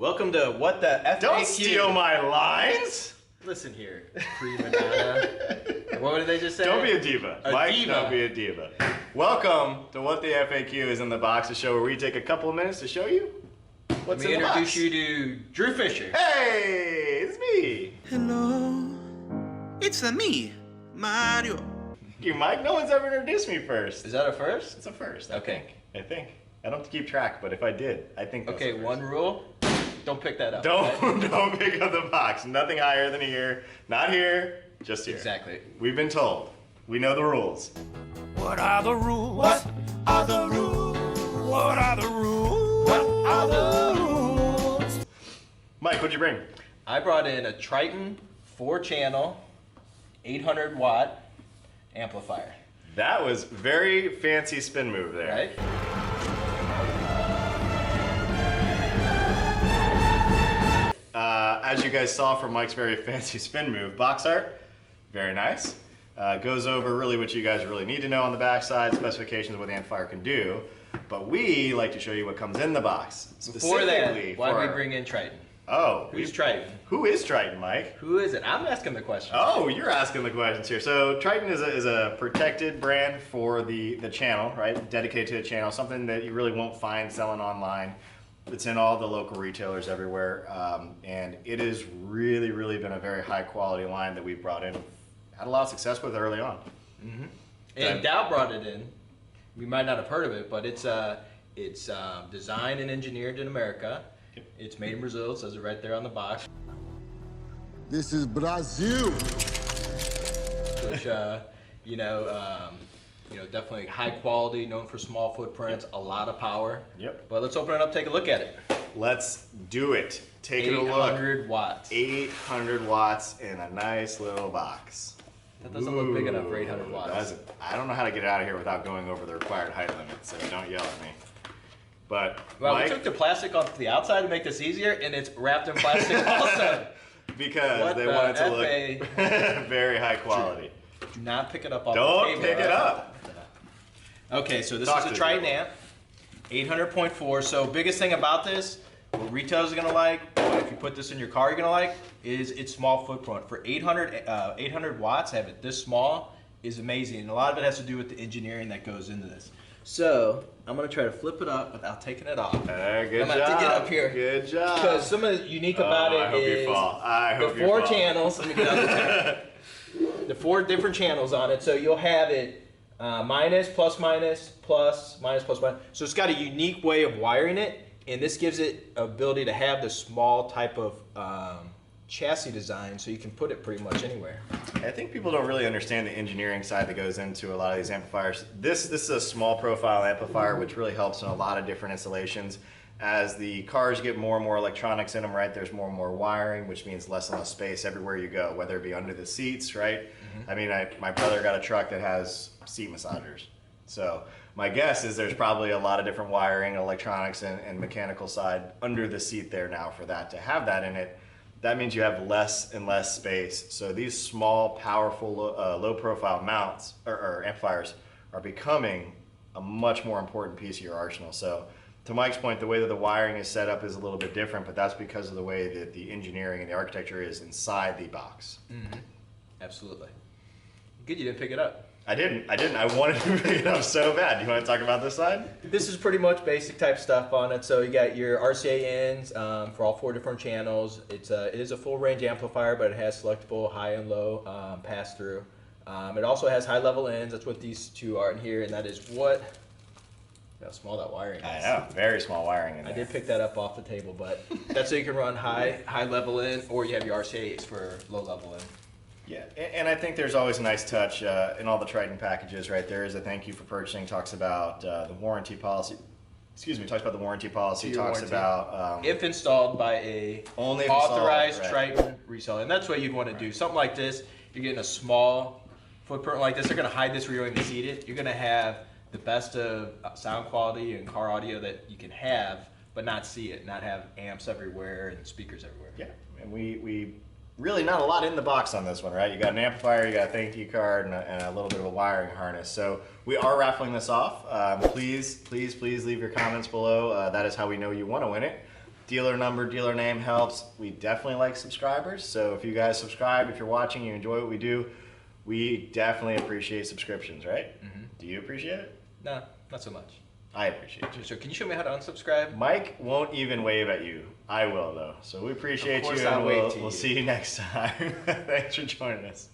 Welcome to What the FAQ. Don't steal my lines! Listen here, prima donna. What did they just say? Don't be a diva. Mike, diva. don't be a diva. Welcome to What the FAQ is in the Box, a show where we take a couple of minutes to show you what's in the box. Let me introduce you to Drew Fisher. Hey, it's me. Hello, it's me, Mario. You, Mike, no one's ever introduced me first. Is that a first? It's a first, Okay. I think. I don't keep track, but if I did, I think that's Okay, the first. one rule. Don't pick that up. Don't pick up the box. Nothing higher than here. Not here, just here. Exactly. We've been told. We know the rules. What are the rules? What are the rules? What are the rules? What are the rules? Mike, what'd you bring? I brought in a Triton 4-channel, 800-watt amplifier. That was very fancy spin move there. Right? As you guys saw from Mike's very fancy spin move, box art, very nice. Goes over really what you guys really need to know on the backside, specifications of what the amplifier can do. But we like to show you what comes in the box. Before that, why did we bring in Triton? Oh. Who's Triton? Who is Triton, Mike? Who is it? I'm asking the question. Oh, you're asking the questions here. So Triton is a protected brand for the channel, right? Dedicated to the channel, something that you really won't find selling online. It's in all the local retailers everywhere, and it has really, really been a very high quality line that we've brought in. Had a lot of success with early on. Mm-hmm. And Dow brought it in. We might not have heard of it, but it's designed and engineered in America. Yep. It's made in Brazil. It says it right there on the box. This is Brazil. Which, definitely high quality, known for small footprints, a lot of power. Yep. But let's open it up, take a look at it. Let's do it. Take a look. 800 watts. 800 watts in a nice little box. That doesn't look big enough for 800 watts. Doesn't. I don't know how to get it out of here without going over the required height limit, so don't yell at me. But well, Mike, we took the plastic off the outside to make this easier, and it's wrapped in plastic also. because they want it to look very high quality. Do not pick it up off the Don't table. pick it up. Okay, so this is a Triton amp, 800.4. So biggest thing about this, what retailers are gonna like, if you put this in your car, you're gonna like, is its small footprint. For 800 watts, have it this small is amazing. And a lot of it has to do with the engineering that goes into this. So I'm gonna try to flip it up without taking it off. Good I'm job. gonna have to get up here. Good job. Because some of the unique about I hope it you fall. I hope the you 4 fall. channels. Let me get out the camera. The 4 different channels on it. So you'll have it minus, plus, minus, plus, minus, plus, minus. So it's got a unique way of wiring it, and this gives it ability to have the small type of chassis design, so you can put it pretty much anywhere. I think people don't really understand the engineering side that goes into a lot of these amplifiers. This is a small profile amplifier, which really helps in a lot of different installations. As the cars get more and more electronics in them, right, there's more and more wiring, which means less and less space everywhere you go, whether it be under the seats, right? Mm-hmm. I mean, my brother got a truck that has seat massagers. So my guess is there's probably a lot of different wiring, electronics, and mechanical side under the seat there now for that. To have that in it, that means you have less and less space. So these small, powerful, low-profile mounts or amplifiers are becoming a much more important piece of your arsenal. So to Mike's point, the way that the wiring is set up is a little bit different, but that's because of the way that the engineering and the architecture is inside the box. Mm-hmm. Absolutely. Good, you didn't pick it up. I didn't. I wanted to pick it up so bad. Do you want to talk about this side? This is pretty much basic type stuff on it. So you got your RCA ins for all 4 different channels. It is a full range amplifier, but it has selectable high and low pass through. It also has high level ends. That's what these 2 are in here, and that is what. How small that wiring is. I know, very small wiring in there. I did pick that up off the table, but that's so you can run high level in, or you have your RCAs for low level in. Yeah, and I think there's always a nice touch in all the Triton packages, right? There is a thank you for purchasing, talks about the warranty policy. Excuse me, talks about the warranty policy, talks about... if installed by a only authorized right. Triton reseller. And that's what you'd want to do. Something like this, you're getting a small footprint like this, they're going to hide this where you're going to seat it. You're going to have the best of sound quality and car audio that you can have, but not see it, not have amps everywhere and speakers everywhere. Yeah, and we really not a lot in the box on this one, right? You got an amplifier, you got a thank you card, and a little bit of a wiring harness. So we are raffling this off. Please leave your comments below. That is how we know you want to win it. Dealer number, dealer name helps. We definitely like subscribers. So if you guys subscribe, if you're watching, you enjoy what we do, we definitely appreciate subscriptions, right? Do you appreciate it? No, not so much. I appreciate you. So can you show me how to unsubscribe? Mike won't even wave at you. I will though. So we appreciate Of course you, and I'll wave to we'll you. see you next time. Thanks for joining us.